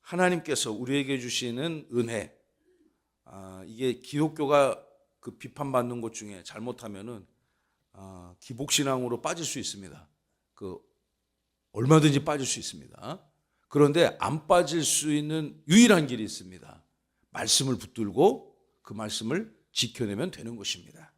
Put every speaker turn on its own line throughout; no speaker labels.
하나님께서 우리에게 주시는 은혜, 이게 기독교가 그 비판받는 것 중에 잘못하면은 기복신앙으로 빠질 수 있습니다. 얼마든지 빠질 수 있습니다. 그런데 안 빠질 수 있는 유일한 길이 있습니다. 말씀을 붙들고 그 말씀을 지켜내면 되는 것입니다.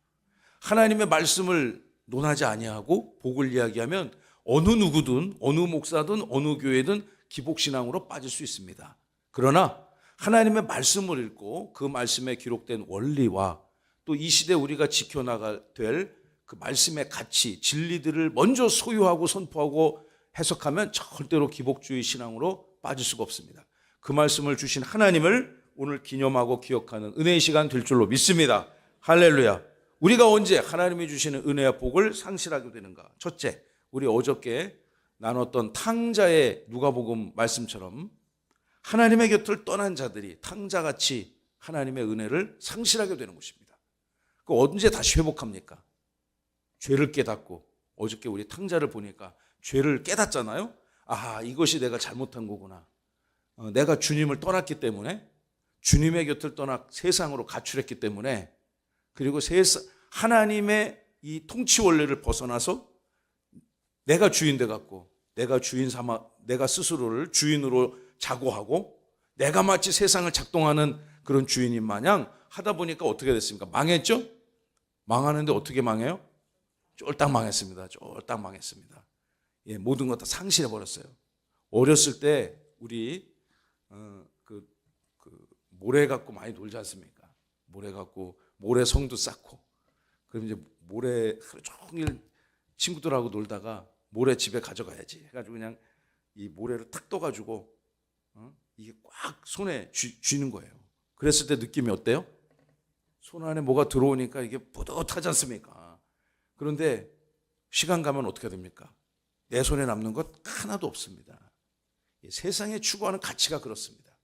하나님의 말씀을 논하지 아니하고 복을 이야기하면 어느 누구든 어느 목사든 어느 교회든 기복신앙으로 빠질 수 있습니다. 그러나 하나님의 말씀을 읽고 그 말씀에 기록된 원리와 또 이 시대 우리가 지켜나가야 될 그 말씀의 가치, 진리들을 먼저 소유하고 선포하고 해석하면 절대로 기복주의 신앙으로 빠질 수가 없습니다. 그 말씀을 주신 하나님을 오늘 기념하고 기억하는 은혜의 시간 될 줄로 믿습니다. 할렐루야. 우리가 언제 하나님이 주시는 은혜와 복을 상실하게 되는가? 첫째, 우리 어저께 나눴던 탕자의 누가복음 말씀처럼 하나님의 곁을 떠난 자들이 탕자같이 하나님의 은혜를 상실하게 되는 것입니다. 그 언제 다시 회복합니까? 죄를 깨닫고, 어저께 우리 탕자를 보니까 죄를 깨닫잖아요. 이것이 내가 잘못한 거구나. 내가 주님을 떠났기 때문에, 주님의 곁을 떠나 세상으로 가출했기 때문에, 그리고 하나님의 이 통치 원리를 벗어나서 내가 주인 돼 갖고 내가 주인 삼아 내가 스스로를 주인으로 자고하고 내가 마치 세상을 작동하는 그런 주인인 마냥 하다 보니까 어떻게 됐습니까? 망했죠? 망하는데 어떻게 망해요? 쫄딱 망했습니다. 쫄딱 망했습니다. 모든 것 다 상실해 버렸어요. 어렸을 때 우리 모래 갖고 많이 놀지 않습니까? 모래 갖고 모래 성도 쌓고, 그럼 이제 모래 하루 종일 친구들하고 놀다가 모래 집에 가져가야지 해가지고 그냥 이 모래를 탁 떠가지고 이게 꽉 손에 쥐는 거예요. 그랬을 때 느낌이 어때요? 손 안에 뭐가 들어오니까 이게 뿌듯하지 않습니까? 그런데 시간 가면 어떻게 됩니까? 내 손에 남는 것 하나도 없습니다. 세상에 추구하는 가치가 그렇습니다.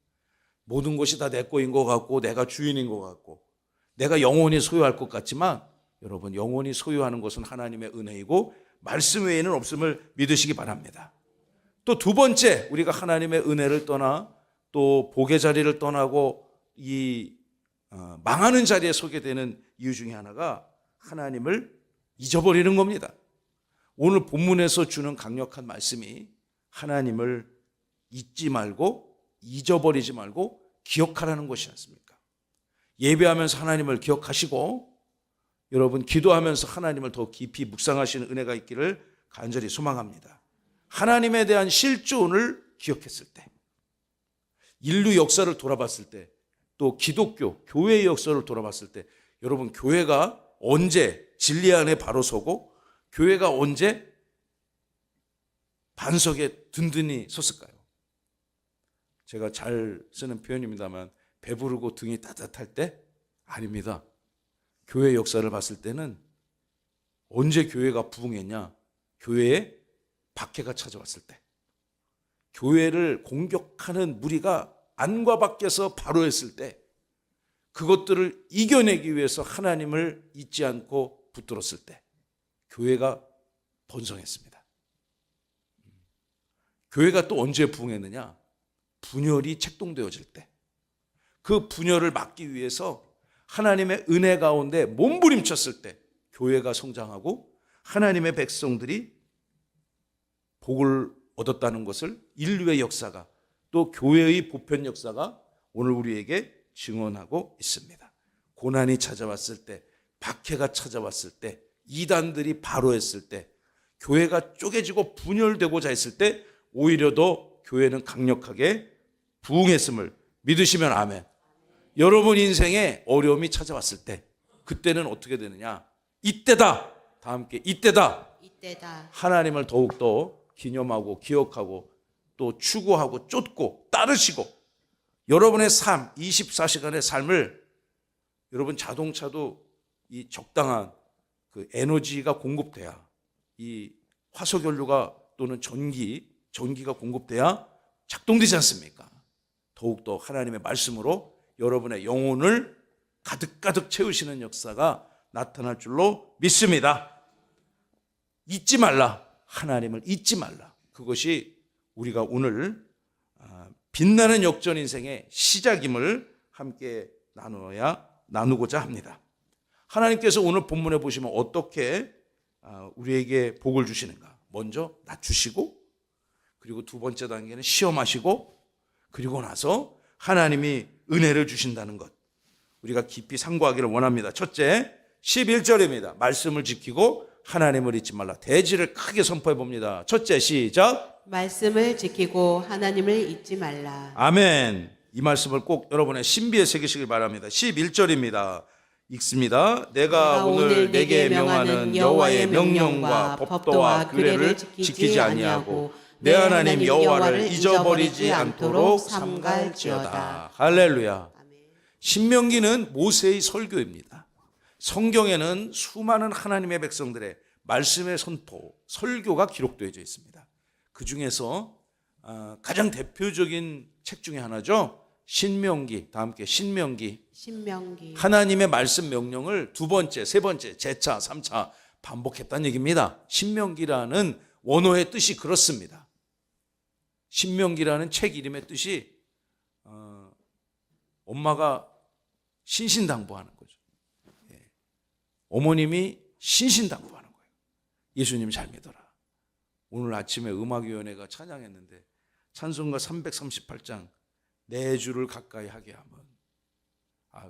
모든 것이 다 내 거인 것 같고 내가 주인인 것 같고 내가 영원히 소유할 것 같지만, 여러분, 영원히 소유하는 것은 하나님의 은혜이고 말씀 외에는 없음을 믿으시기 바랍니다. 또 두 번째, 우리가 하나님의 은혜를 떠나 또 복의 자리를 떠나고 이 망하는 자리에 서게 되는 이유 중에 하나가 하나님을 잊어버리는 겁니다. 오늘 본문에서 주는 강력한 말씀이 하나님을 잊지 말고 잊어버리지 말고 기억하라는 것이 않습니까? 예배하면서 하나님을 기억하시고, 여러분 기도하면서 하나님을 더 깊이 묵상하시는 은혜가 있기를 간절히 소망합니다. 하나님에 대한 실존을 기억했을 때, 인류 역사를 돌아봤을 때, 또 기독교, 교회의 역사를 돌아봤을 때, 여러분 교회가 언제 진리 안에 바로 서고 교회가 언제 반석에 든든히 섰을까요? 제가 잘 쓰는 표현입니다만, 배부르고 등이 따뜻할 때? 아닙니다. 교회 역사를 봤을 때는 언제 교회가 부흥했냐? 교회에 박해가 찾아왔을 때, 교회를 공격하는 무리가 안과 밖에서 바로 했을 때, 그것들을 이겨내기 위해서 하나님을 잊지 않고 붙들었을 때 교회가 번성했습니다. 교회가 또 언제 부흥했느냐? 분열이 책동되어질 때, 그 분열을 막기 위해서 하나님의 은혜 가운데 몸부림쳤을 때 교회가 성장하고 하나님의 백성들이 복을 얻었다는 것을 인류의 역사가, 또 교회의 보편 역사가 오늘 우리에게 증언하고 있습니다. 고난이 찾아왔을 때, 박해가 찾아왔을 때, 이단들이 바로 했을 때, 교회가 쪼개지고 분열되고자 했을 때 오히려 더 교회는 강력하게 부흥했음을 믿으시면 아멘. 여러분 인생에 어려움이 찾아왔을 때, 그때는 어떻게 되느냐? 이때다. 다 함께 이때다. 하나님을 더욱더 기념하고 기억하고 또 추구하고 쫓고 따르시고, 여러분의 삶, 24시간의 삶을, 여러분 자동차도 이 적당한 그 에너지가 공급돼야, 이 화석연료가 또는 전기가 공급돼야 작동되지 않습니까? 더욱더 하나님의 말씀으로 여러분의 영혼을 가득가득 채우시는 역사가 나타날 줄로 믿습니다. 잊지 말라. 하나님을 잊지 말라. 그것이 우리가 오늘 빛나는 역전 인생의 시작임을 함께 나누고자 합니다. 하나님께서 오늘 본문에 보시면 어떻게 우리에게 복을 주시는가? 먼저 낮추시고, 그리고 두 번째 단계는 시험하시고, 그리고 나서 하나님이 은혜를 주신다는 것, 우리가 깊이 상고하기를 원합니다. 첫째, 11절입니다. 말씀을 지키고 하나님을 잊지 말라. 대지를 크게 선포해 봅니다. 첫째, 시작.
말씀을 지키고 하나님을 잊지 말라.
아멘. 이 말씀을 꼭 여러분의 신비에 새기시길 바랍니다. 11절입니다. 읽습니다. 내가 오늘 내게 명하는 여호와의 명령과 법도와 규례를 지키지 아니하고 내 하나님 여호와를 잊어버리지 않도록 삼갈지어다. 할렐루야. 신명기는 모세의 설교입니다. 성경에는 수많은 하나님의 백성들의 말씀의 선포, 설교가 기록되어져 있습니다. 그 중에서 가장 대표적인 책 중에 하나죠. 신명기. 다 함께 신명기. 하나님의 말씀 명령을 두 번째, 세 번째, 재차, 삼차 반복했다는 얘기입니다. 신명기라는 원어의 뜻이 그렇습니다. 신명기라는 책 이름의 뜻이 엄마가 신신당부하는 거죠. 어머님이 신신당부하는 거예요. 예수님 잘 믿어라. 오늘 아침에 음악위원회가 찬양했는데 찬송가 338장 내 주를 가까이 하게 하면,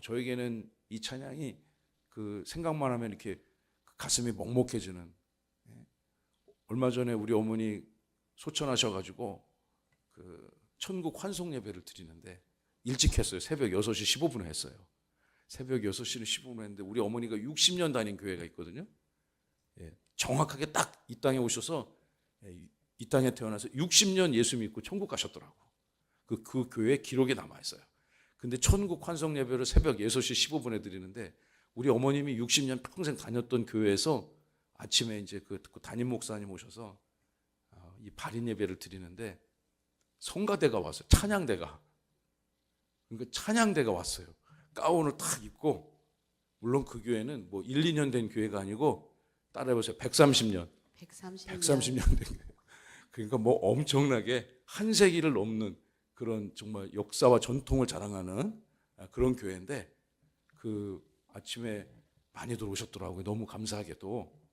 저에게는 이 찬양이 그 생각만 하면 이렇게 가슴이 먹먹해지는. 얼마 전에 우리 어머니 소천하셔가지고 그 천국 환송 예배를 드리는데 일찍 했어요. 새벽 6시 15분에 했어요. 새벽 6시 15분에 했는데 우리 어머니가 60년 다닌 교회가 있거든요. 정확하게 딱 이 땅에 오셔서 이 땅에 태어나서 60년 예수 믿고 천국 가셨더라고. 그 교회 기록에 남아있어요. 근데 천국 환송 예배를 새벽 6시 15분에 드리는데 우리 어머님이 60년 평생 다녔던 교회에서 아침에 이제 그 담임 목사님 오셔서 이 발인 예배를 드리는데 성가대가 왔어요. 찬양대가. 그러니까 찬양대가 왔어요. 가운을 딱 입고, 물론 그 교회는 뭐 1, 2년 된 교회가 아니고 따라해보세요. 130년 된 교회. 그러니까 뭐 엄청나게 한 세기를 넘는 그런 정말 역사와 전통을 자랑하는 그런 교회인데 그 아침에 많이 들어오셨더라고요. 너무 감사하게도.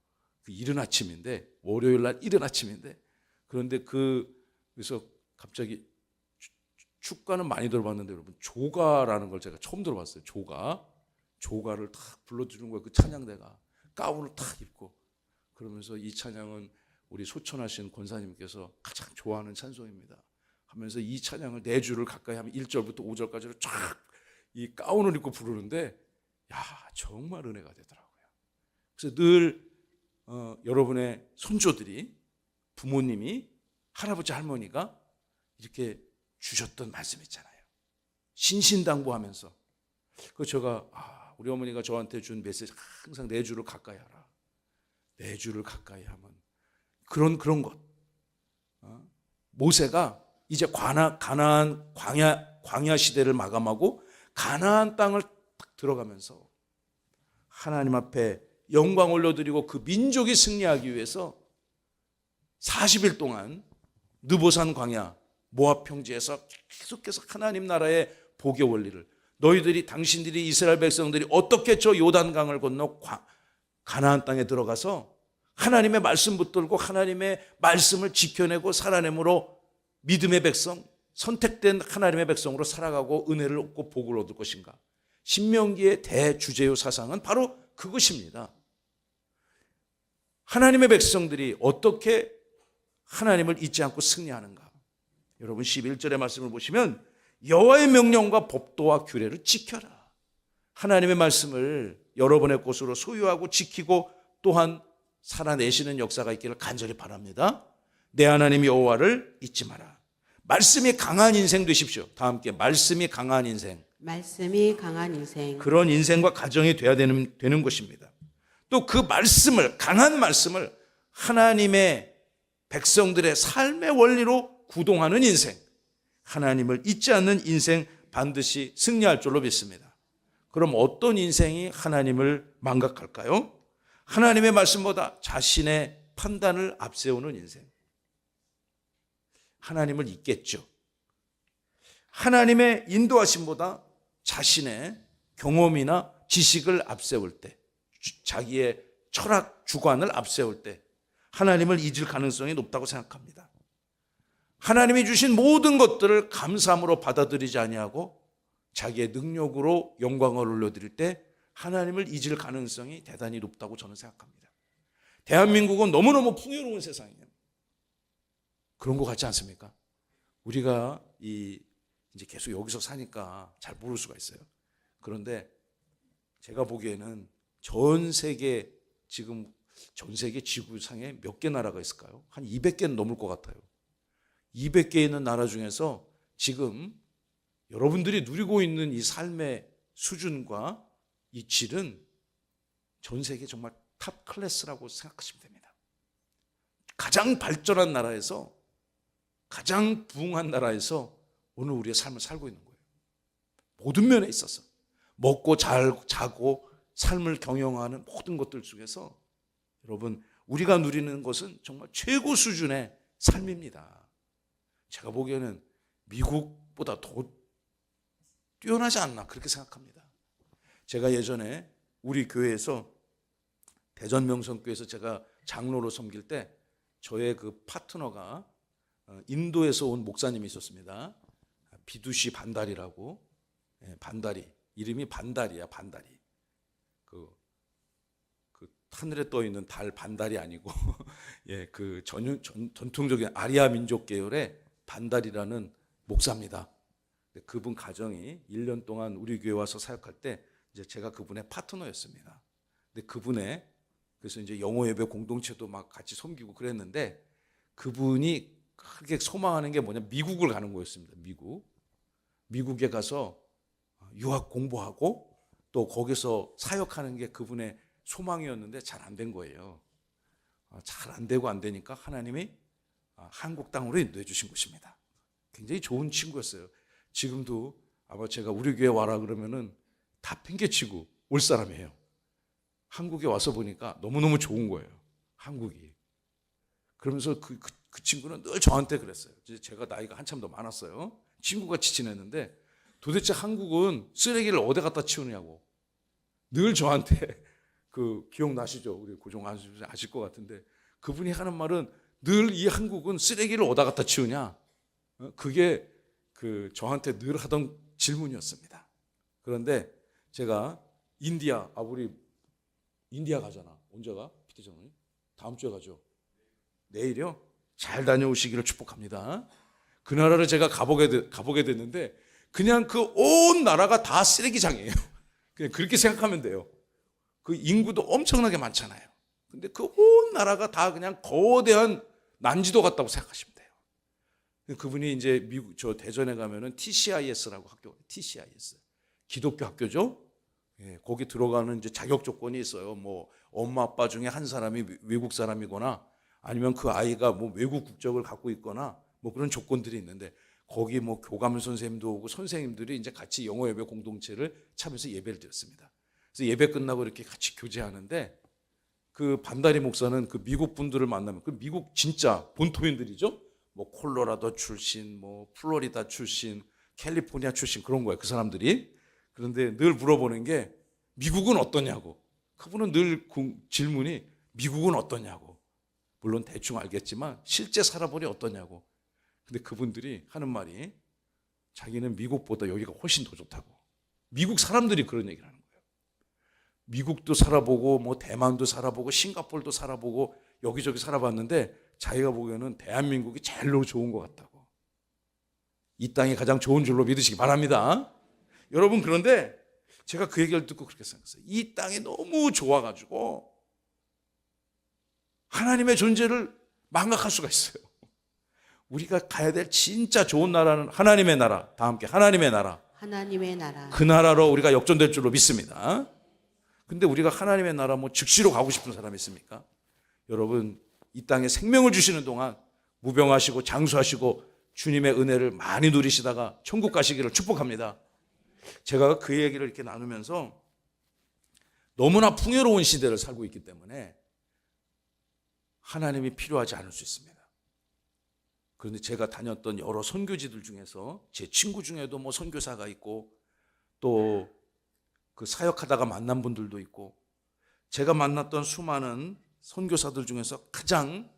그 이른 아침인데, 월요일 날 이른 아침인데, 그런데 그래서 갑자기 축가는 많이 들어봤는데 여러분 조가라는 걸 제가 처음 들어봤어요. 조가를 탁 불러주는 거예요. 그 찬양대가 가운을 탁 입고. 그러면서 이 찬양은 우리 소천하신 권사님께서 가장 좋아하는 찬송입니다 하면서 이 찬양을 내 주를 가까이 하면 1절부터 5절까지를 쫙 이 가운을 입고 부르는데, 야, 정말 은혜가 되더라고요. 그래서 늘 여러분의 손조들이, 부모님이, 할아버지 할머니가 이렇게 주셨던 말씀 있잖아요. 신신당부하면서. 그 제가 우리 어머니가 저한테 준 메시지, 항상 내 주를 가까이 하라. 내 주를 가까이 하면 그런 것. 모세가 이제 가나안 광야 시대를 마감하고 가나안 땅을 딱 들어가면서 하나님 앞에 영광 올려드리고 그 민족이 승리하기 위해서 40일 동안 느보산 광야 모압 평지에서 계속해서 하나님 나라의 복의 원리를, 당신들이 이스라엘 백성들이 어떻게 저 요단강을 건너 가나안 땅에 들어가서 하나님의 말씀 붙들고 하나님의 말씀을 지켜내고 살아내므로 믿음의 백성, 선택된 하나님의 백성으로 살아가고 은혜를 얻고 복을 얻을 것인가. 신명기의 대주제요 사상은 바로 그것입니다. 하나님의 백성들이 어떻게 하나님을 잊지 않고 승리하는가. 여러분 11절의 말씀을 보시면 여호와의 명령과 법도와 규례를 지켜라. 하나님의 말씀을 여러분의 것으로 소유하고 지키고 또한 살아내시는 역사가 있기를 간절히 바랍니다. 내 하나님 여호와를 잊지 마라. 말씀이 강한 인생 되십시오. 다 함께 말씀이 강한 인생. 그런 인생과 가정이 돼야 되는 것입니다. 또 그 말씀을, 강한 말씀을 하나님의 백성들의 삶의 원리로 구동하는 인생, 하나님을 잊지 않는 인생 반드시 승리할 줄로 믿습니다. 그럼 어떤 인생이 하나님을 망각할까요? 하나님의 말씀보다 자신의 판단을 앞세우는 인생. 하나님을 잊겠죠. 하나님의 인도하심보다 자신의 경험이나 지식을 앞세울 때, 자기의 철학 주관을 앞세울 때 하나님을 잊을 가능성이 높다고 생각합니다. 하나님이 주신 모든 것들을 감사함으로 받아들이지 아니하고 자기의 능력으로 영광을 올려드릴 때 하나님을 잊을 가능성이 대단히 높다고 저는 생각합니다. 대한민국은 너무너무 풍요로운 세상이에요. 그런 것 같지 않습니까? 우리가 이제 계속 여기서 사니까 잘 모를 수가 있어요. 그런데 제가 보기에는 전 세계 지구상에 몇 개 나라가 있을까요? 한 200개는 넘을 것 같아요. 200개 있는 나라 중에서 지금 여러분들이 누리고 있는 이 삶의 수준과 이 질은 전 세계 정말 탑 클래스라고 생각하시면 됩니다. 가장 발전한 나라에서, 가장 부흥한 나라에서 오늘 우리의 삶을 살고 있는 거예요. 모든 면에 있어서 먹고 자고 삶을 경영하는 모든 것들 중에서 여러분, 우리가 누리는 것은 정말 최고 수준의 삶입니다. 제가 보기에는 미국보다 더 뛰어나지 않나 그렇게 생각합니다. 제가 예전에 우리 교회에서 대전명성교회에서 제가 장로로 섬길 때 저의 그 파트너가 인도에서 온 목사님이 있었습니다. 비두시 반다리라고. 반다리, 이름이 반다리야. 반다리. 그 하늘에 떠 있는 달 반달이 아니고 그 전통적인 아리아 민족 계열의 반달이라는 목사입니다. 그분 가정이 1년 동안 우리 교회 와서 사역할 때 이제 제가 그분의 파트너였습니다. 근데 그래서 이제 영어 예배 공동체도 막 같이 섬기고 그랬는데 그분이 크게 소망하는 게 뭐냐, 미국을 가는 거였습니다. 미국에 가서 유학 공부하고 또 거기서 사역하는 게 그분의 소망이었는데 잘 안 된 거예요. 잘 안 되고 안 되니까 하나님이 한국 땅으로 인도해 주신 것입니다. 굉장히 좋은 친구였어요. 지금도 아마 제가 우리 교회 와라 그러면은 다 팽개치고 올 사람이에요. 한국에 와서 보니까 너무너무 좋은 거예요. 한국이. 그러면서 그 친구는 늘 저한테 그랬어요. 제가 나이가 한참 더 많았어요. 친구같이 지냈는데 도대체 한국은 쓰레기를 어디 갖다 치우냐고 늘 저한테 기억나시죠? 우리 고종 아실 것 같은데 그분이 하는 말은 늘 이 한국은 쓰레기를 어디다 갖다 치우냐, 그게 저한테 늘 하던 질문이었습니다. 그런데 제가 우리 인디아 가잖아. 언제 가? 피터 장로님? 다음 주에 가죠. 내일이요? 잘 다녀오시기를 축복합니다. 그 나라를 제가 가보게 됐는데 그냥 그 온 나라가 다 쓰레기장이에요. 그냥 그렇게 생각하면 돼요. 그 인구도 엄청나게 많잖아요. 근데 그 온 나라가 다 그냥 거대한 난지도 같다고 생각하시면 돼요. 그분이 이제 저 대전에 가면은 TCIS라고 TCIS. 기독교 학교죠. 거기 들어가는 이제 자격 조건이 있어요. 뭐 엄마 아빠 중에 한 사람이 외국 사람이거나 아니면 그 아이가 뭐 외국 국적을 갖고 있거나 뭐 그런 조건들이 있는데 거기 뭐 교감 선생님도 오고 선생님들이 이제 같이 영어 예배 공동체를 참여해서 예배를 드렸습니다. 그래서 예배 끝나고 이렇게 같이 교제하는데 그 반다리 목사는 그 미국 분들을 만나면 그 미국 진짜 본토민들이죠. 뭐 콜로라도 출신, 뭐 플로리다 출신, 캘리포니아 출신 그런 거예요. 그 사람들이. 그런데 늘 물어보는 게 미국은 어떠냐고. 그분은 늘 질문이 미국은 어떠냐고. 물론 대충 알겠지만 실제 살아보니 어떠냐고. 근데 그분들이 하는 말이 자기는 미국보다 여기가 훨씬 더 좋다고. 미국 사람들이 그런 얘기를 하는 거예요. 미국도 살아보고 뭐 대만도 살아보고 싱가포르도 살아보고 여기저기 살아봤는데 자기가 보기에는 대한민국이 제일 좋은 것 같다고. 이 땅이 가장 좋은 줄로 믿으시기 바랍니다. 여러분, 그런데 제가 그 얘기를 듣고 그렇게 생각했어요. 이 땅이 너무 좋아가지고 하나님의 존재를 망각할 수가 있어요. 우리가 가야 될 진짜 좋은 나라는 하나님의 나라. 다 함께 하나님의 나라.
하나님의 나라.
그 나라로 우리가 역전될 줄로 믿습니다. 근데 우리가 하나님의 나라 뭐 즉시로 가고 싶은 사람이 있습니까? 여러분, 이 땅에 생명을 주시는 동안 무병하시고 장수하시고 주님의 은혜를 많이 누리시다가 천국 가시기를 축복합니다. 제가 그 얘기를 이렇게 나누면서 너무나 풍요로운 시대를 살고 있기 때문에 하나님이 필요하지 않을 수 있습니다. 그런데 제가 다녔던 여러 선교지들 중에서 제 친구 중에도 뭐 선교사가 있고 또 그 사역하다가 만난 분들도 있고 제가 만났던 수많은 선교사들 중에서 가장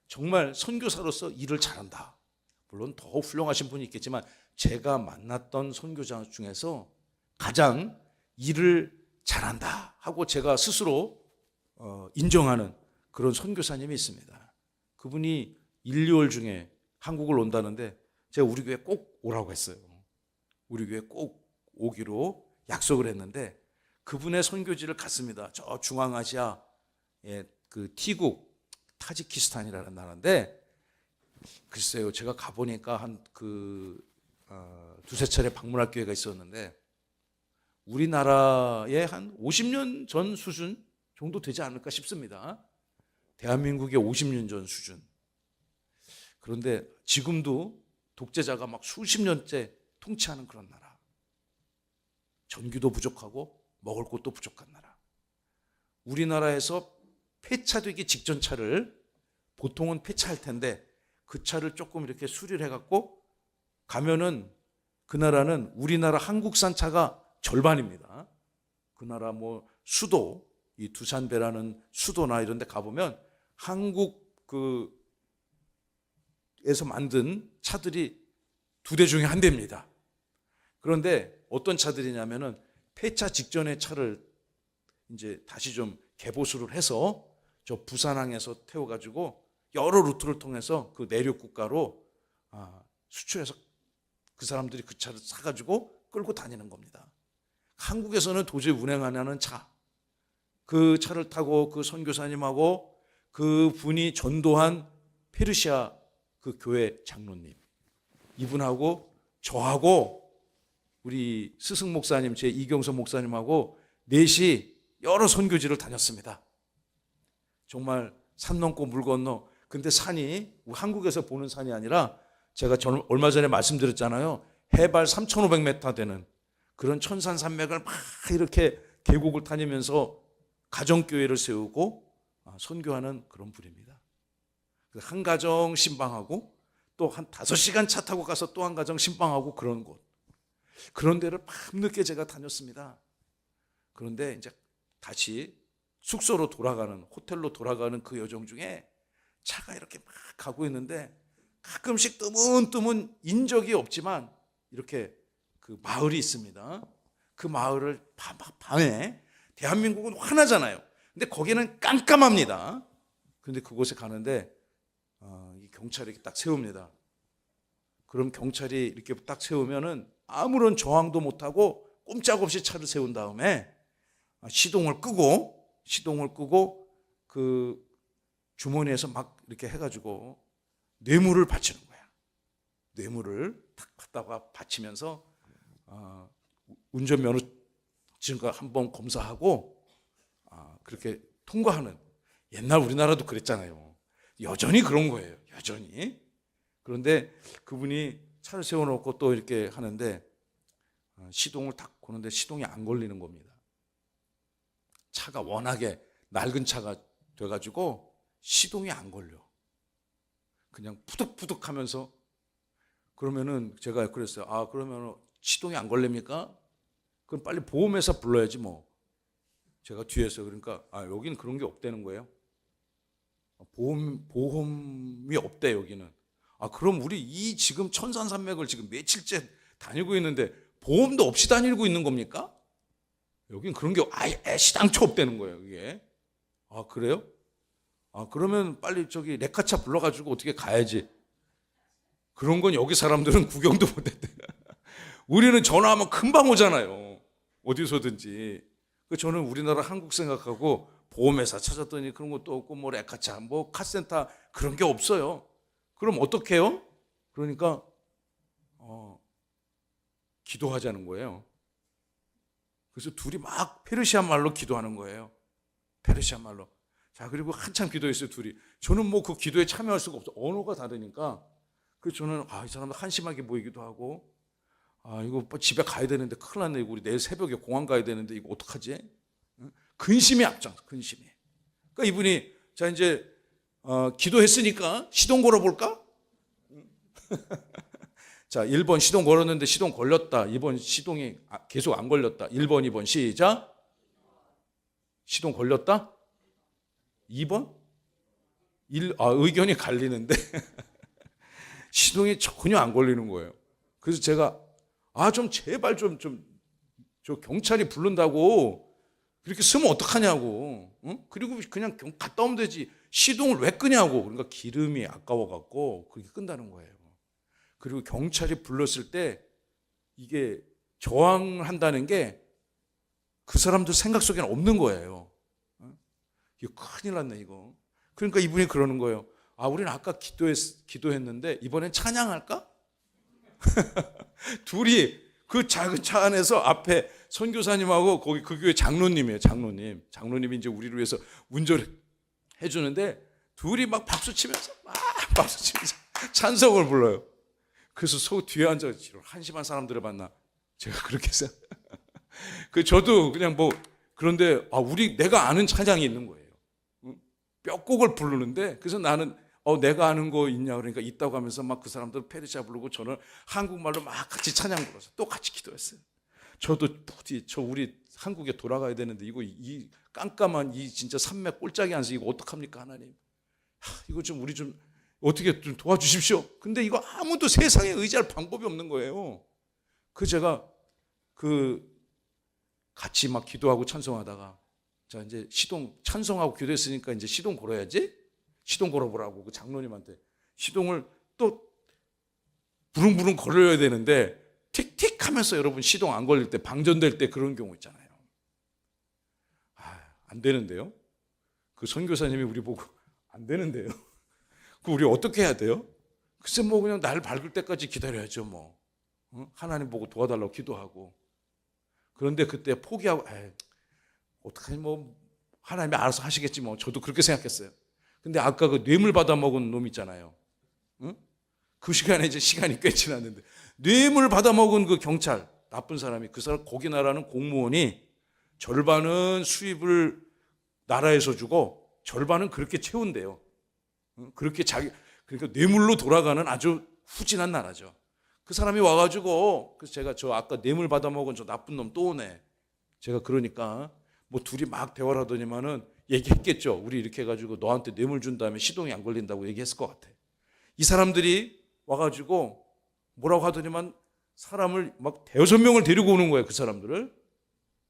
정말 선교사로서 일을 잘한다. 물론 더 훌륭하신 분이 있겠지만 제가 만났던 선교사 중에서 가장 일을 잘한다 하고 제가 스스로 인정하는 그런 선교사님이 있습니다. 그분이 1, 2월 중에 한국을 온다는데 제가 우리 교회 꼭 오라고 했어요. 우리 교회 꼭 오기로 약속을 했는데 그분의 선교지를 갔습니다. 저 중앙아시아 그 T국 타지키스탄이라는 나라인데 글쎄요, 제가 가보니까 한 두세 차례 방문할 기회가 있었는데 우리나라의 한 50년 전 수준 정도 되지 않을까 싶습니다. 대한민국의 50년 전 수준. 그런데 지금도 독재자가 막 수십 년째 통치하는 그런 나라. 전기도 부족하고 먹을 것도 부족한 나라. 우리나라에서 폐차되기 직전 차를 보통은 폐차할 텐데 그 차를 조금 이렇게 수리를 해갖고 가면은 그 나라는 우리나라 한국산 차가 절반입니다. 그 나라 뭐 수도, 이 두산베라는 수도나 이런 데 가보면 한국 에서 만든 차들이 2대 중에 1대입니다. 그런데 어떤 차들이냐면은 폐차 직전의 차를 이제 다시 좀 개보수를 해서 저 부산항에서 태워가지고 여러 루트를 통해서 그 내륙 국가로 수출해서 그 사람들이 그 차를 사가지고 끌고 다니는 겁니다. 한국에서는 도저히 운행 안 하는 차, 그 차를 타고 그 선교사님하고 그 분이 전도한 페르시아 그 교회 장로님, 이분하고 저하고 우리 스승 목사님, 제 이경서 목사님하고 넷이 여러 선교지를 다녔습니다. 정말 산 넘고 물 건너. 근데 산이 한국에서 보는 산이 아니라 제가 얼마 전에 말씀드렸잖아요. 해발 3,500m 되는 그런 천산산맥을 막 이렇게 계곡을 다니면서 가정교회를 세우고 선교하는 그런 분입니다. 한 가정 신방하고 또 한 5시간 차 타고 가서 또 한 가정 신방하고 그런 곳. 그런 데를 밤늦게 제가 다녔습니다. 그런데 이제 다시 숙소로 돌아가는, 호텔로 돌아가는 그 여정 중에 차가 이렇게 막 가고 있는데 가끔씩 뜨문뜨문 인적이 없지만 이렇게 그 마을이 있습니다. 그 마을을 밤에 대한민국은 환하잖아요. 근데 거기는 깜깜합니다. 그런데 그곳에 가는데 이 경찰이 이렇게 딱 세웁니다. 그럼 경찰이 이렇게 딱 세우면은 아무런 저항도 못하고 꼼짝없이 차를 세운 다음에 시동을 끄고 그 주머니에서 막 이렇게 해가지고 뇌물을 바치는 거야. 뇌물을 탁 갖다가 바치면서 운전면허증과 한번 검사하고 그렇게 통과하는. 옛날 우리나라도 그랬잖아요. 여전히 그런 거예요. 여전히. 그런데 그분이 차를 세워놓고 또 이렇게 하는데 시동을 탁 거는데 시동이 안 걸리는 겁니다. 차가 워낙에 낡은 차가 돼가지고 시동이 안 걸려. 그냥 푸득푸득 하면서. 그러면은 제가 그랬어요. 그러면 시동이 안 걸립니까? 그럼 빨리 보험회사 불러야지 뭐. 제가 뒤에서 그러니까 여기는 그런 게 없다는 거예요. 보험이 없대 여기는. 그럼 우리 이 지금 천산산맥을 지금 며칠째 다니고 있는데 보험도 없이 다니고 있는 겁니까? 여긴 그런 게 아예 시당초 없다는 거예요, 이게. 그래요? 그러면 빨리 저기 레카차 불러가지고 어떻게 가야지. 그런 건 여기 사람들은 구경도 못했대. 우리는 전화하면 금방 오잖아요. 어디서든지. 저는 우리나라 한국 생각하고 보험회사 찾았더니 그런 것도 없고 뭐 레카차, 뭐 카센터 그런 게 없어요. 그럼 어떻게 해요? 그러니까 기도하자는 거예요. 그래서 둘이 막 페르시아 말로 기도하는 거예요. 페르시아 말로. 자, 그리고 한참 기도했어요, 둘이. 저는 뭐 그 기도에 참여할 수가 없어. 언어가 다르니까. 그래서 저는 이 사람들 한심하게 보이기도 하고, 이거 집에 가야 되는데 큰일 났네. 우리 내일 새벽에 공항 가야 되는데 이거 어떡하지? 근심이 앞장서, 근심이. 그러니까 이분이 자 이제 기도했으니까 시동 걸어볼까? 자, 1번 시동 걸었는데 시동 걸렸다. 2번 시동이 계속 안 걸렸다. 1번, 2번 시작. 시동 걸렸다? 2번? 의견이 갈리는데 시동이 전혀 안 걸리는 거예요. 그래서 제가 좀 제발 저 경찰이 부른다고 그렇게 쓰면 어떡하냐고. 응? 그리고 그냥 갔다 오면 되지. 시동을 왜 끄냐고. 그러니까 기름이 아까워갖고 그렇게 끈다는 거예요. 그리고 경찰이 불렀을 때 이게 저항한다는 게 그 사람들 생각 속에는 없는 거예요. 이거 큰일 났네 이거. 그러니까 이분이 그러는 거예요. 우리는 아까 기도했는데 이번엔 찬양할까? 둘이 그 작은 차 안에서 앞에 선교사님하고 거기 그 교회 장로님이에요. 장로님이 이제 우리를 위해서 운전해 주는데 둘이 막 박수 치면서 찬송을 불러요. 그래서 뒤에 앉아 한심한 사람들을 만나. 제가 그렇게 해서 저도 그냥 그런데 내가 아는 찬양이 있는 거예요. 뼈곡을 부르는데 그래서 나는 내가 아는 거 있냐 그러니까 있다고 하면서 막 그 사람들 페르시아 부르고 저는 한국말로 막 같이 찬양 불러서 또 같이 기도했어요. 저도 부디 우리 한국에 돌아가야 되는데 이 깜깜한 이 진짜 산맥 꼴짝이 앉아서 이거 어떡합니까 하나님. 이거 우리 어떻게 좀 도와주십시오. 근데 이거 아무도 세상에 의지할 방법이 없는 거예요. 제가 같이 막 기도하고 찬송하다가 자 이제 찬송하고 기도했으니까 이제 시동 걸어야지. 시동 걸어보라고 그 장로님한테 시동을 또 부릉부릉 걸어야 되는데 틱틱 하면서 여러분 시동 안 걸릴 때 방전될 때 그런 경우 있잖아요. 안 되는데요. 그 선교사님이 우리 보고 안 되는데요. 우리 어떻게 해야 돼요? 글쎄 그냥 날 밝을 때까지 기다려야죠 하나님 보고 도와달라고 기도하고. 그런데 그때 포기하고 어떡하니 하나님이 알아서 하시겠지 저도 그렇게 생각했어요. 근데 아까 그 뇌물 받아먹은 놈 있잖아요. 응? 그 시간에 이제 시간이 꽤 지났는데 뇌물 받아먹은 그 경찰 나쁜 사람이 그 사람 거기 나라는 공무원이 절반은 수입을 나라에서 주고 절반은 그렇게 채운대요. 그렇게 그러니까 뇌물로 돌아가는 아주 후진한 나라죠. 그 사람이 와가지고 그래서 제가 아까 뇌물 받아먹은 저 나쁜 놈 또 오네. 제가 그러니까 둘이 막 대화를 하더니만은 얘기했겠죠. 우리 이렇게 해가지고 너한테 뇌물 준 다음에 시동이 안 걸린다고 얘기했을 것 같아. 이 사람들이 와가지고 뭐라고 하더니만 사람을 막 5-6명을 데리고 오는 거예요. 그 사람들을.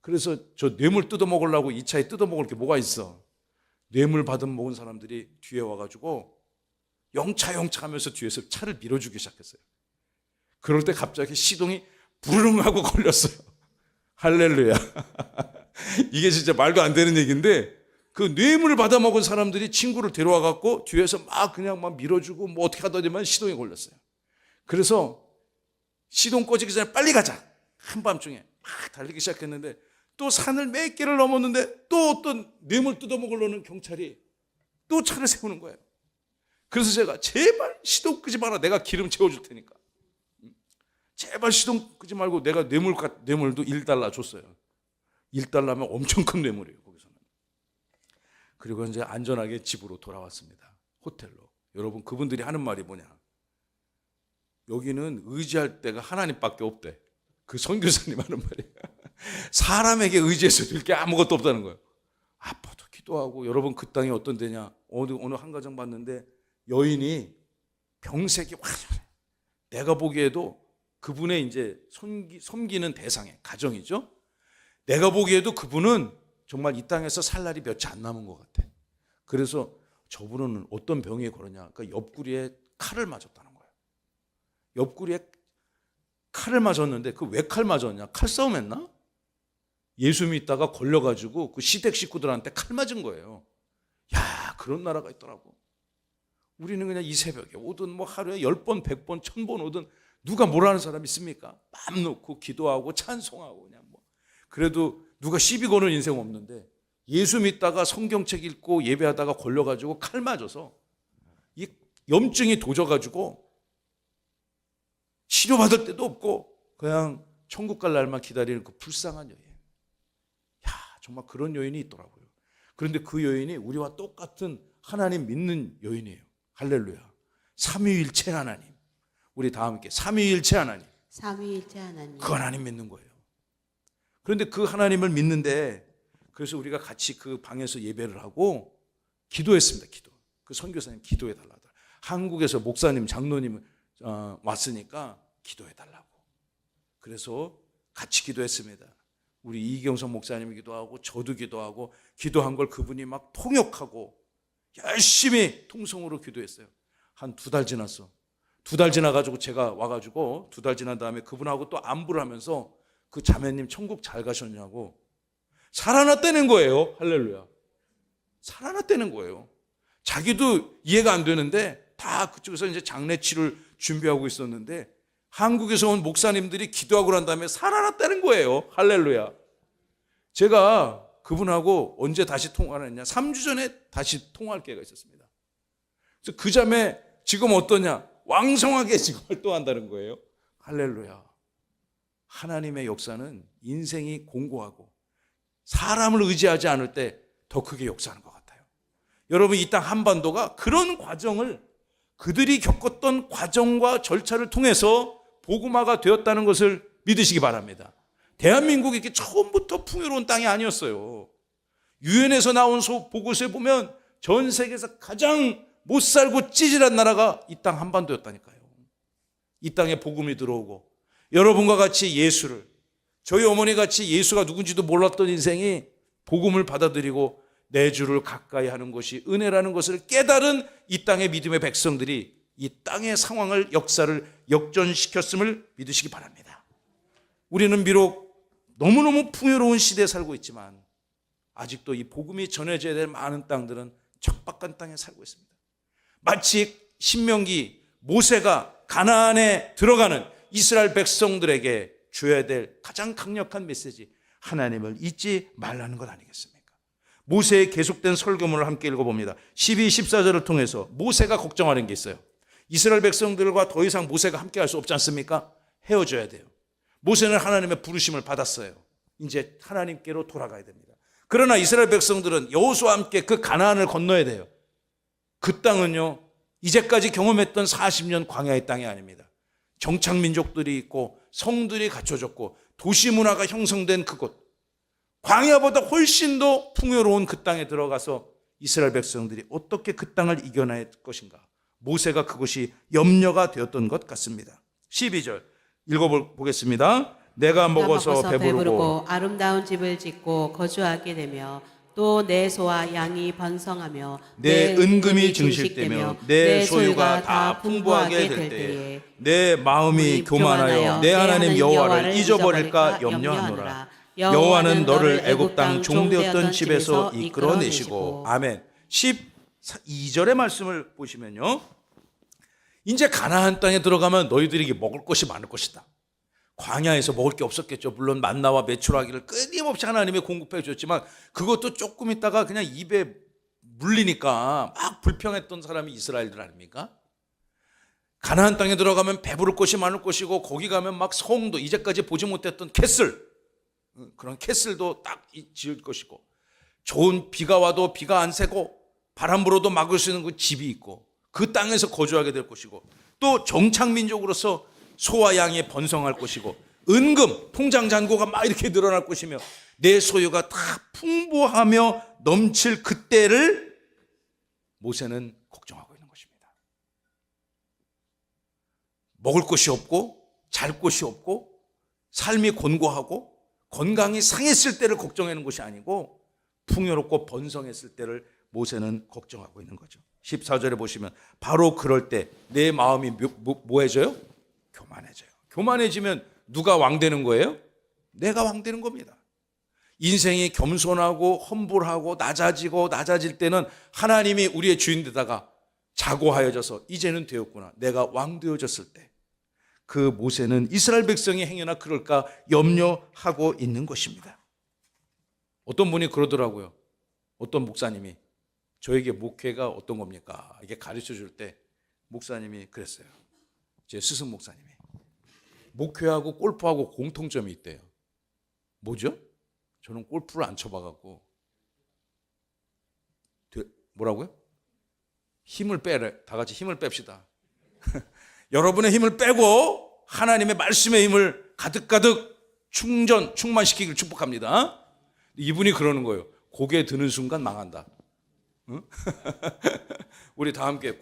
그래서 저 뇌물 뜯어먹으려고 이 차에 뜯어먹을 게 뭐가 있어. 뇌물 먹은 사람들이 뒤에 와가지고 영차 하면서 뒤에서 차를 밀어주기 시작했어요. 그럴 때 갑자기 시동이 부르릉 하고 걸렸어요. 할렐루야. 이게 진짜 말도 안 되는 얘기인데 그 뇌물을 받아먹은 사람들이 친구를 데려와 갖고 뒤에서 그냥 밀어주고 어떻게 하더니만 시동이 걸렸어요. 그래서 시동 꺼지기 전에 빨리 가자. 한밤중에 막 달리기 시작했는데 또 산을 몇 개를 넘었는데 또 어떤 뇌물 뜯어먹으려는 경찰이 또 차를 세우는 거예요. 그래서 제가 제발 시동 끄지 마라. 내가 기름 채워줄 테니까. 제발 시동 끄지 말고 내가 뇌물도 $1 줬어요. $1면 엄청 큰 뇌물이에요. 거기서는. 그리고 이제 안전하게 집으로 돌아왔습니다. 호텔로. 여러분 그분들이 하는 말이 뭐냐. 여기는 의지할 데가 하나님밖에 없대. 그 선교사님 하는 말이에요. 사람에게 의지해서 될 게 아무것도 없다는 거예요. 아파도 기도하고. 여러분 그 땅이 어떤 데냐. 어느 한 가정 봤는데 여인이 병색이 화려해. 내가 보기에도 그분의 이제 섬기는 대상의 가정이죠. 내가 보기에도 그분은 정말 이 땅에서 살 날이 몇이 안 남은 것 같아. 그래서 저분은 어떤 병에 걸었냐. 그러니까 옆구리에 칼을 맞았다는 거예요. 옆구리에 칼을 맞았는데 그 왜 칼 맞았냐? 칼싸움 했나? 예수 믿다가 걸려가지고 그 시댁 식구들한테 칼 맞은 거예요. 야, 그런 나라가 있더라고. 우리는 그냥 이 새벽에 오든 하루에 10번, 100번, 1000번 오든 누가 뭐라는 사람 있습니까? 맘 놓고 기도하고 찬송하고 그냥 그래도 누가 시비 거는 인생 없는데 예수 믿다가 성경책 읽고 예배하다가 걸려가지고 칼 맞아서 이 염증이 도져가지고 치료받을 데도 없고 그냥 천국 갈 날만 기다리는 그 불쌍한 여인. 정말 그런 여인이 있더라고요. 그런데 그 여인이 우리와 똑같은 하나님 믿는 여인이에요. 할렐루야. 삼위일체 하나님. 우리 다 함께 삼위일체 하나님,
삼위일체 하나님.
그 하나님 믿는 거예요. 그런데 그 하나님을 믿는데, 그래서 우리가 같이 그 방에서 예배를 하고 기도했습니다. 기도. 그 선교사님 기도해달라고. 한국에서 목사님, 장로님 왔으니까 기도해달라고. 그래서 같이 기도했습니다. 우리 이경선 목사님이 기도하고 저도 기도하고, 기도한 걸 그분이 막 통역하고 열심히 통성으로 기도했어요. 한 2달 지났어. 2달 지나가지고 제가 와가지고 2달 지난 다음에 그분하고 또 안부를 하면서 그 자매님 천국 잘 가셨냐고, 살아났다는 거예요. 할렐루야. 살아났다는 거예요. 자기도 이해가 안 되는데 다 그쪽에서 이제 장례치를 준비하고 있었는데 한국에서 온 목사님들이 기도하고 난 다음에 살아났다는 거예요. 할렐루야. 제가 그분하고 언제 다시 통화를 했냐? 3주 전에 다시 통화할 기회가 있었습니다. 그래서 그 자매 지금 어떠냐? 왕성하게 지금 활동한다는 거예요. 할렐루야. 하나님의 역사는 인생이 공고하고 사람을 의지하지 않을 때 더 크게 역사하는 것 같아요. 여러분, 이 땅 한반도가 그런 과정을, 그들이 겪었던 과정과 절차를 통해서 복음화가 되었다는 것을 믿으시기 바랍니다. 대한민국이 이렇게 처음부터 풍요로운 땅이 아니었어요. 유엔에서 나온 보고서에 보면 전 세계에서 가장 못 살고 찌질한 나라가 이 땅 한반도였다니까요. 이 땅에 복음이 들어오고 여러분과 같이 예수를, 저희 어머니 같이 예수가 누군지도 몰랐던 인생이 복음을 받아들이고 내 주를 가까이 하는 것이 은혜라는 것을 깨달은 이 땅의 믿음의 백성들이 이 땅의 상황을, 역사를 역전시켰음을 믿으시기 바랍니다. 우리는 비록 너무너무 풍요로운 시대에 살고 있지만 아직도 이 복음이 전해져야 될 많은 땅들은 척박한 땅에 살고 있습니다. 마치 신명기 모세가 가나안에 들어가는 이스라엘 백성들에게 줘야 될 가장 강력한 메시지, 하나님을 잊지 말라는 것 아니겠습니까? 모세의 계속된 설교문을 함께 읽어봅니다. 12, 14절을 통해서 모세가 걱정하는 게 있어요. 이스라엘 백성들과 더 이상 모세가 함께 할 수 없지 않습니까? 헤어져야 돼요. 모세는 하나님의 부르심을 받았어요. 이제 하나님께로 돌아가야 됩니다. 그러나 이스라엘 백성들은 여호수아와 함께 그 가나안을 건너야 돼요. 그 땅은요, 이제까지 경험했던 40년 광야의 땅이 아닙니다. 정착 민족들이 있고 성들이 갖춰졌고 도시 문화가 형성된 그곳, 광야보다 훨씬 더 풍요로운 그 땅에 들어가서 이스라엘 백성들이 어떻게 그 땅을 이겨낼 것인가, 모세가 그것이 염려가 되었던 것 같습니다. 12절 읽어보겠습니다. 내가 먹어서 배부르고
아름다운 집을 짓고 거주하게 되며 또 내 소와 양이 번성하며
내 은금이 증식되며 내 소유가 다 풍부하게 될 때에 내 마음이 교만하여 내 하나님 여호와를 잊어버릴까 염려하노라. 여호와는 너를 애굽 땅 종되었던 집에서 이끌어내시고. 아멘. 12절의 말씀을 보시면요, 이제 가나안 땅에 들어가면 너희들에게 먹을 것이 많을 것이다. 광야에서 먹을 게 없었겠죠. 물론 만나와 메추라기를 끊임없이 하나님이 공급해 주셨지만 그것도 조금 있다가 그냥 입에 물리니까 막 불평했던 사람이 이스라엘들 아닙니까? 가나안 땅에 들어가면 배부를 것이 많을 것이고, 거기 가면 막 성도, 이제까지 보지 못했던 캐슬, 그런 캐슬도 딱 지을 것이고, 좋은 비가 와도 비가 안 새고 바람 불어도 막을 수 있는 그 집이 있고 그 땅에서 거주하게 될 것이고, 또 정착민족으로서 소와 양이 번성할 것이고, 은금, 통장 잔고가 막 이렇게 늘어날 것이며 내 소유가 다 풍부하며 넘칠 그때를 모세는 걱정하고 있는 것입니다. 먹을 것이 없고 잘 곳이 없고 삶이 곤고하고 건강이 상했을 때를 걱정하는 것이 아니고 풍요롭고 번성했을 때를 모세는 걱정하고 있는 거죠. 14절에 보시면 바로 그럴 때 내 마음이 뭐해져요? 교만해져요. 교만해지면 누가 왕 되는 거예요? 내가 왕 되는 겁니다. 인생이 겸손하고 험불하고 낮아질 때는 하나님이 우리의 주인 되다가 자고하여져서 이제는 되었구나, 내가 왕 되어졌을 때, 그 모세는 이스라엘 백성이 행여나 그럴까 염려하고 있는 것입니다. 어떤 분이 그러더라고요. 어떤 목사님이 저에게 목회가 어떤 겁니까? 이게 가르쳐 줄 때 목사님이 그랬어요. 제 스승 목사님이 목회하고 골프하고 공통점이 있대요. 뭐죠? 저는 골프를 안 쳐봐갖고. 뭐라고요? 힘을 빼래. 다 같이 힘을 뺍시다. 여러분의 힘을 빼고 하나님의 말씀의 힘을 가득가득 충만시키기를 축복합니다. 이분이 그러는 거예요. 고개 드는 순간 망한다. 응? 우리 다 함께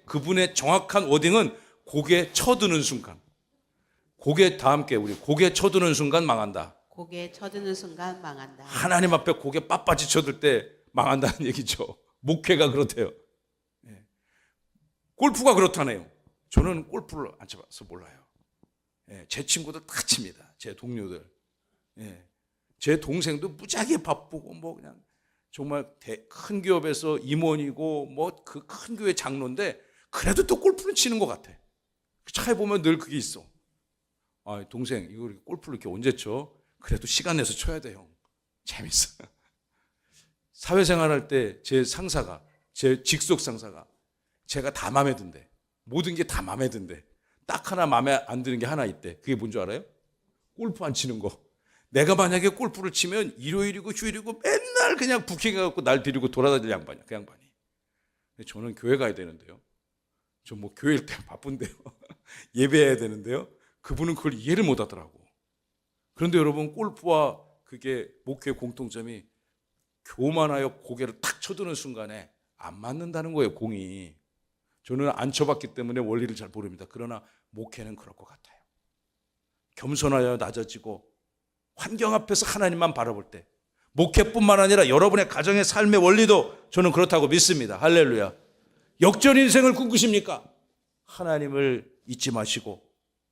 그분의 정확한 워딩은 고개 쳐드는 순간. 다 함께 우리 고개 쳐드는 순간 망한다.
고개 쳐드는 순간 망한다.
하나님 앞에 고개 빳빳이 쳐들 때 망한다는 얘기죠. 목회가 그렇대요. 예. 골프가 그렇다네요. 저는 골프를 안 쳐봐서 몰라요. 예. 제 친구들 다 칩니다. 제 동료들. 예. 제 동생도 무지하게 바쁘고 뭐 그냥 정말 큰 기업에서 임원이고 뭐 그 큰 교회 장로인데 그래도 또 골프는 치는 것 같아. 차에 보면 늘 그게 있어. 아, 동생 이거 골프를 이렇게 언제 쳐? 그래도 시간 내서 쳐야 돼, 형. 재밌어. 사회생활할 때 제 상사가, 제 직속 상사가 제가 다 마음에 든대. 모든 게 다 마음에 든대. 딱 하나 마음에 안 드는 게 하나 있대. 그게 뭔 줄 알아요? 골프 안 치는 거. 내가 만약에 골프를 치면 일요일이고 휴일이고 맨날 그냥 부킹해갖고 날 데리고 돌아다닐 양반이야, 그 양반이. 근데 저는 교회 가야 되는데요. 저 뭐 교회일 때 바쁜데요. 예배해야 되는데요. 그분은 그걸 이해를 못 하더라고. 그런데 여러분, 골프와 그게 목회의 공통점이 교만하여 고개를 탁 쳐드는 순간에 안 맞는다는 거예요, 공이. 저는 안 쳐봤기 때문에 원리를 잘 모릅니다. 그러나 목회는 그럴 것 같아요. 겸손하여 낮아지고 환경 앞에서 하나님만 바라볼 때, 목회뿐만 아니라 여러분의 가정의 삶의 원리도 저는 그렇다고 믿습니다. 할렐루야. 역전 인생을 꿈꾸십니까? 하나님을 잊지 마시고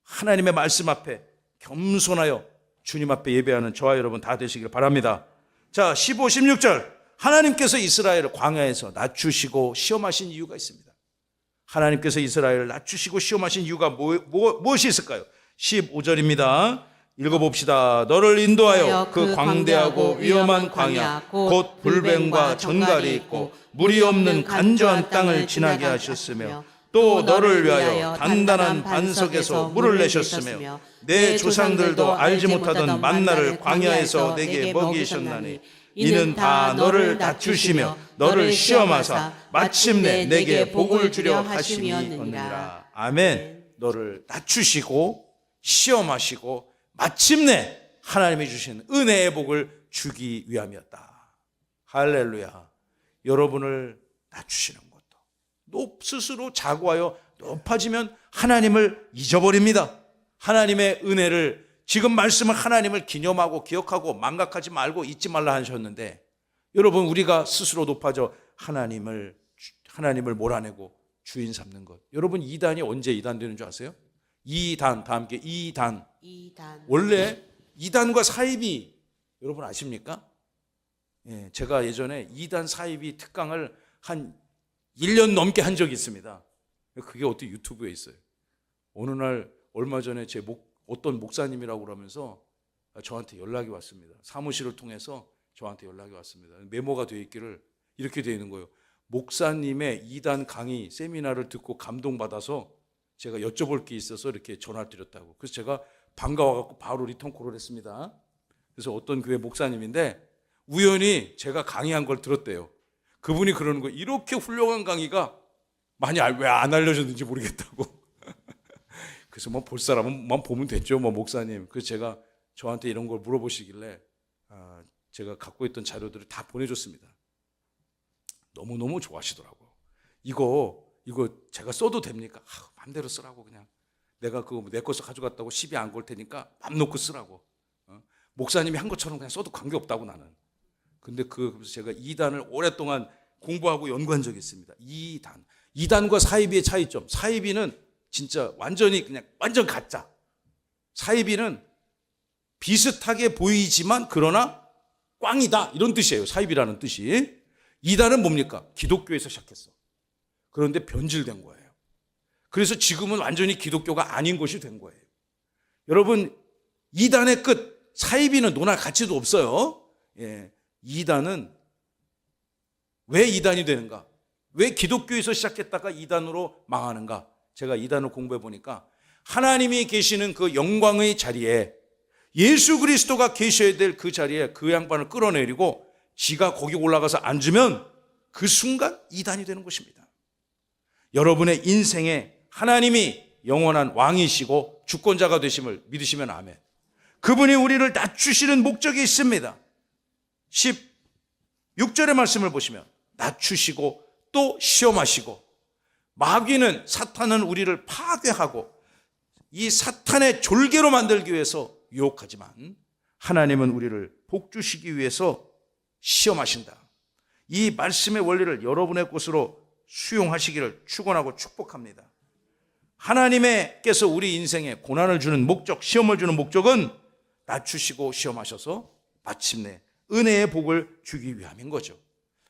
하나님의 말씀 앞에 겸손하여 주님 앞에 예배하는 저와 여러분 다 되시길 바랍니다. 자, 15, 16절. 하나님께서 이스라엘을 광야에서 낮추시고 시험하신 이유가 있습니다. 하나님께서 이스라엘을 낮추시고 시험하신 이유가 무엇이 있을까요? 15절입니다. 읽어봅시다. 너를 인도하여 그 광대하고 위험한 광야, 곧 불뱀과 전갈이 있고 물이 없는 간조한 땅을 지나게 하셨으며, 또 너를 위하여 단단한 반석에서 물을 내셨으며, 내 조상들도 알지 못하던 만나를 광야에서 내게 먹이셨나니, 이는 다 너를 낮추시며 너를 시험하사 마침내 내게 복을 주려 하심이었느니라. 아멘. 너를 낮추시고 시험하시고 마침내 하나님이 주신 은혜의 복을 주기 위함이었다. 할렐루야. 여러분을 낮추시는 것도 스스로 자고하여 높아지면 하나님을 잊어버립니다. 하나님의 은혜를, 지금 말씀은 하나님을 기념하고 기억하고 망각하지 말고 잊지 말라 하셨는데, 여러분, 우리가 스스로 높아져 하나님을 몰아내고 주인 삼는 것. 여러분, 이단이 언제 이단 되는 줄 아세요? 이단, 다 함께 이단. 원래 이단과 사이비 여러분 아십니까? 예, 제가 예전에 이단 사이비 특강을 한 1년 넘게 한 적이 있습니다. 그게 어떻게 유튜브에 있어요. 어느 날 얼마 전에 어떤 목사님이라고 그러면서 저한테 연락이 왔습니다. 사무실을 통해서 저한테 연락이 왔습니다. 메모가 되어 있기를 이렇게 되어 있는 거예요. 목사님의 이단 강의 세미나를 듣고 감동받아서 제가 여쭤볼 게 있어서 이렇게 전화를 드렸다고. 그래서 제가 반가워갖고 바로 리턴콜을 했습니다. 그래서 어떤 교회 목사님인데 우연히 제가 강의한 걸 들었대요. 그분이 그러는 거예요. 이렇게 훌륭한 강의가 많이 왜 안 알려졌는지 모르겠다고. 그래서 뭐 볼 사람은 보면 됐죠, 뭐 목사님. 그래서 저한테 이런 걸 물어보시길래 제가 갖고 있던 자료들을 다 보내줬습니다. 너무너무 좋아하시더라고요. 이거 제가 써도 됩니까? 맘대로 쓰라고. 그냥 내가 그거 내 것을 가져갔다고 시비 안 걸 테니까 맘 놓고 쓰라고. 목사님이 한 것처럼 그냥 써도 관계없다고 나는. 근데 그래서 제가 이단을 오랫동안 공부하고 연구한 적이 있습니다. 이단과 사이비의 차이점. 사이비는 진짜 완전 가짜. 사이비는 비슷하게 보이지만 그러나 꽝이다, 이런 뜻이에요. 사이비라는 뜻이. 이단은 뭡니까? 기독교에서 시작했어. 그런데 변질된 거예요. 그래서 지금은 완전히 기독교가 아닌 것이 된 거예요. 여러분, 이단의 끝, 사이비는 논할 가치도 없어요. 예. 이단은 왜 이단이 되는가? 왜 기독교에서 시작했다가 이단으로 망하는가? 제가 이단을 공부해 보니까 하나님이 계시는 그 영광의 자리에 예수 그리스도가 계셔야 될 그 자리에 그 양반을 끌어내리고 지가 거기 올라가서 앉으면 그 순간 이단이 되는 것입니다. 여러분의 인생에 하나님이 영원한 왕이시고 주권자가 되심을 믿으시면 아멘. 그분이 우리를 낮추시는 목적이 있습니다. 16절의 말씀을 보시면 낮추시고 또 시험하시고, 마귀는, 사탄은 우리를 파괴하고 이 사탄의 졸개로 만들기 위해서 유혹하지만 하나님은 우리를 복주시기 위해서 시험하신다. 이 말씀의 원리를 여러분의 것으로 수용하시기를 축원하고 축복합니다. 하나님께서 우리 인생에 고난을 주는 목적, 시험을 주는 목적은 낮추시고 시험하셔서 마침내 은혜의 복을 주기 위함인 거죠.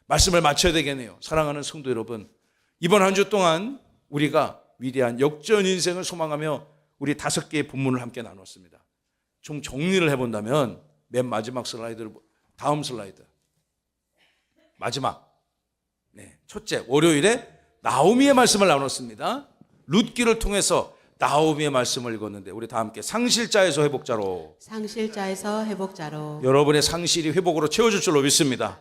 말씀을 마쳐야 되겠네요. 사랑하는 성도 여러분, 이번 한 주 동안 우리가 위대한 역전 인생을 소망하며 우리 5개의 본문을 함께 나눴습니다. 총 정리를 해본다면 맨 마지막 슬라이드를, 다음 슬라이드, 마지막, 첫째, 월요일에 나오미의 말씀을 나눴습니다. 룻기를 통해서 나오미의 말씀을 읽었는데 우리 다 함께 상실자에서 회복자로,
상실자에서 회복자로,
여러분의 상실이 회복으로 채워질 줄로 믿습니다.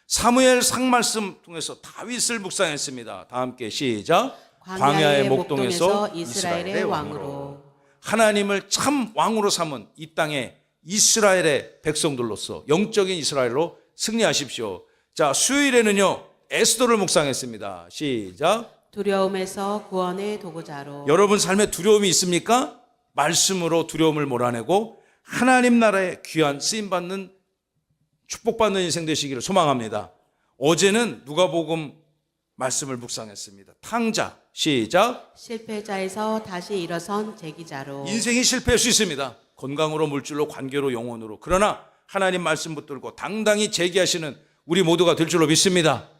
사무엘 상 말씀 통해서 다윗을 묵상했습니다. 다 함께 시작. 광야의 목동에서 이스라엘의 왕으로, 하나님을 참 왕으로 삼은 이 땅의 이스라엘의 백성들로서 영적인 이스라엘로 승리하십시오. 자, 수요일에는요 에스더를 묵상했습니다. 시작.
두려움에서 구원의 도구자로,
여러분 삶에 두려움이 있습니까? 말씀으로 두려움을 몰아내고 하나님 나라의 귀한 쓰임받는, 축복받는 인생 되시기를 소망합니다. 어제는 누가복음 말씀을 묵상했습니다. 탕자, 시작.
실패자에서 다시 일어선 제기자로,
인생이 실패할 수 있습니다. 건강으로, 물질로, 관계로, 영혼으로. 그러나 하나님 말씀 붙들고 당당히 제기하시는 우리 모두가 될 줄로 믿습니다.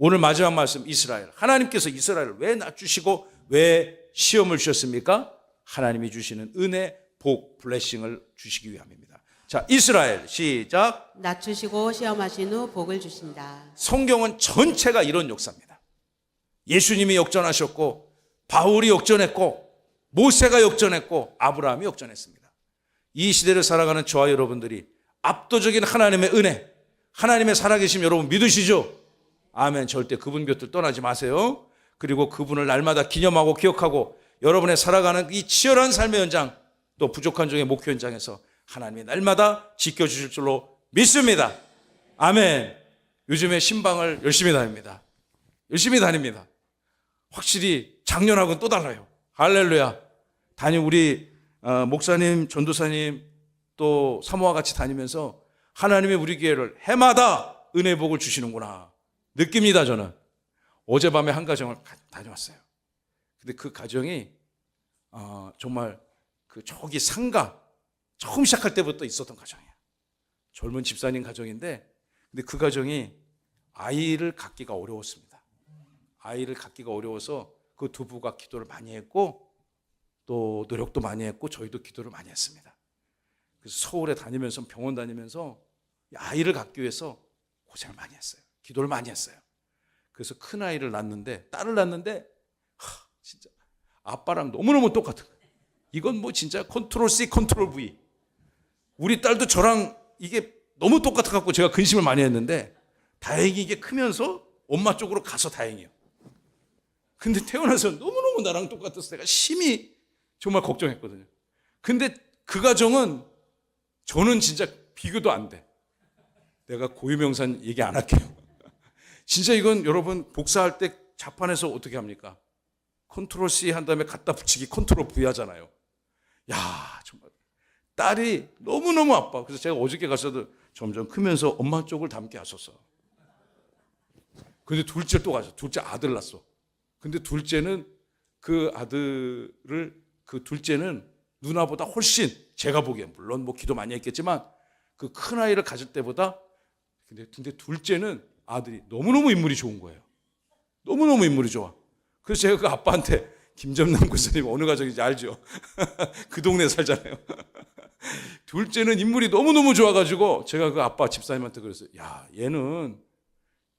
오늘 마지막 말씀, 이스라엘. 하나님께서 이스라엘을 왜 낮추시고 왜 시험을 주셨습니까? 하나님이 주시는 은혜, 복, 블레싱을 주시기 위함입니다. 자, 이스라엘, 시작.
낮추시고 시험하신 후 복을 주신다.
성경은 전체가 이런 역사입니다. 예수님이 역전하셨고, 바울이 역전했고, 모세가 역전했고, 아브라함이 역전했습니다. 이 시대를 살아가는 저와 여러분들이 압도적인 하나님의 은혜, 하나님의 살아계심 여러분 믿으시죠? 아멘. 절대 그분 곁을 떠나지 마세요. 그리고 그분을 날마다 기념하고 기억하고 여러분의 살아가는 이 치열한 삶의 현장, 또 부족한 중의 목표 현장에서 하나님이 날마다 지켜주실 줄로 믿습니다. 아멘. 요즘에 신방을 열심히 다닙니다. 열심히 다닙니다. 확실히 작년하고는 또 달라요. 할렐루야. 우리 목사님, 전도사님 또 사모와 같이 다니면서 하나님의 우리 교회를 해마다 은혜 복을 주시는구나 느낍니다. 저는 어젯밤에 한 가정을 다녀왔어요. 근데 그 가정이 정말 저기 상가 처음 시작할 때부터 있었던 가정이에요. 젊은 집사님 가정인데, 근데 그 가정이 아이를 갖기가 어려웠습니다. 아이를 갖기가 어려워서 그 두 부가 기도를 많이 했고 또 노력도 많이 했고 저희도 기도를 많이 했습니다. 그래서 서울에 다니면서, 병원 다니면서 아이를 갖기 위해서 고생을 많이 했어요. 기도를 많이 했어요. 그래서 큰 아이를 낳는데, 딸을 낳는데 진짜 아빠랑 너무너무 똑같은 거예요. 이건 뭐 진짜 컨트롤 C 컨트롤 V. 우리 딸도 저랑 이게 너무 똑같아 갖고 제가 근심을 많이 했는데 다행히 이게 크면서 엄마 쪽으로 가서 다행이에요. 근데 태어나서 너무너무 나랑 똑같아서 내가 심히 정말 걱정했거든요. 근데 그 가정은 저는 진짜 비교도 안 돼. 내가 고유명산 얘기 안 할게요. 진짜 이건 여러분 복사할 때 자판에서 어떻게 합니까? 컨트롤 C 한 다음에 갖다 붙이기 컨트롤 V 하잖아요. 야, 정말 딸이 너무너무 아파. 그래서 제가 어저께 가서도 점점 크면서 엄마 쪽을 닮게 하셨어. 근데 둘째 또 가서 둘째 아들 낳았어. 근데 둘째는 둘째는 누나보다 훨씬, 제가 보기엔 물론 뭐 기도 많이 했겠지만 그 큰 아이를 가질 때보다, 근데 둘째는 아들이 너무너무 인물이 좋은 거예요. 너무너무 인물이 좋아. 그래서 제가 그 아빠한테, 김점남 교수님 어느 가정인지 알죠? 그 동네 살잖아요. 둘째는 인물이 너무너무 좋아가지고 제가 그 아빠 집사님한테 그랬어요. 야, 얘는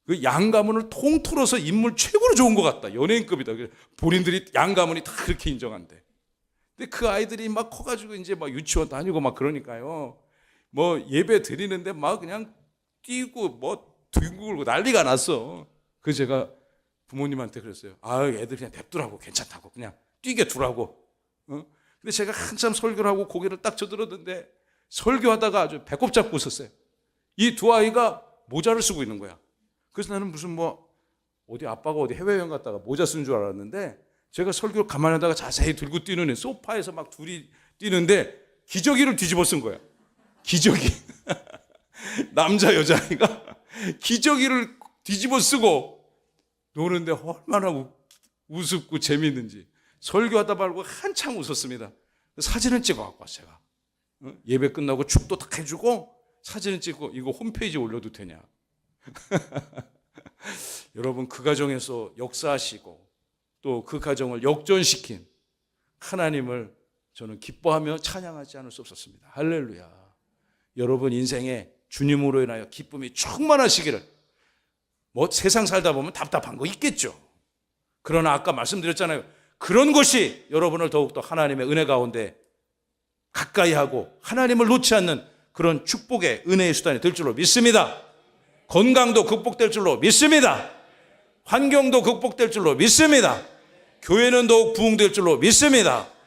그 양가문을 통틀어서 인물 최고로 좋은 것 같다. 연예인급이다. 본인들이 양가문이 다 그렇게 인정한대. 근데 그 아이들이 막 커가지고 이제 막 유치원 다니고 막 그러니까요. 뭐 예배 드리는데 막 그냥 뛰고 뭐 뒹굴고 난리가 났어. 그래서 제가 부모님한테 그랬어요. 애들 그냥 냅두라고, 괜찮다고, 그냥 뛰게 두라고. 근데 제가 한참 설교를 하고 고개를 딱 저들었는데 설교하다가 아주 배꼽 잡고 있었어요. 이 두 아이가 모자를 쓰고 있는 거야. 그래서 나는 무슨 어디 아빠가 어디 해외여행 갔다가 모자 쓴 줄 알았는데 제가 설교를 가만히 하다가 자세히 들고 뛰는 애, 소파에서 막 둘이 뛰는데 기저귀를 뒤집어 쓴 거야. 기저귀. 남자 여자아이가 기저귀를 뒤집어 쓰고 노는데 얼마나 우습고 재미있는지. 설교하다 말고 한참 웃었습니다. 사진을 찍어갖고 왔어요. 제가. 예배 끝나고 축도 딱 해주고 사진을 찍고 이거 홈페이지에 올려도 되냐. 여러분, 그 가정에서 역사하시고 또 그 가정을 역전시킨 하나님을 저는 기뻐하며 찬양하지 않을 수 없었습니다. 할렐루야. 여러분 인생에 주님으로 인하여 기쁨이 충만하시기를. 세상 살다 보면 답답한 거 있겠죠. 그러나 아까 말씀드렸잖아요. 그런 것이 여러분을 더욱더 하나님의 은혜 가운데 가까이 하고 하나님을 놓지 않는 그런 축복의 은혜의 수단이 될 줄로 믿습니다. 건강도 극복될 줄로 믿습니다. 환경도 극복될 줄로 믿습니다. 교회는 더욱 부흥될 줄로 믿습니다.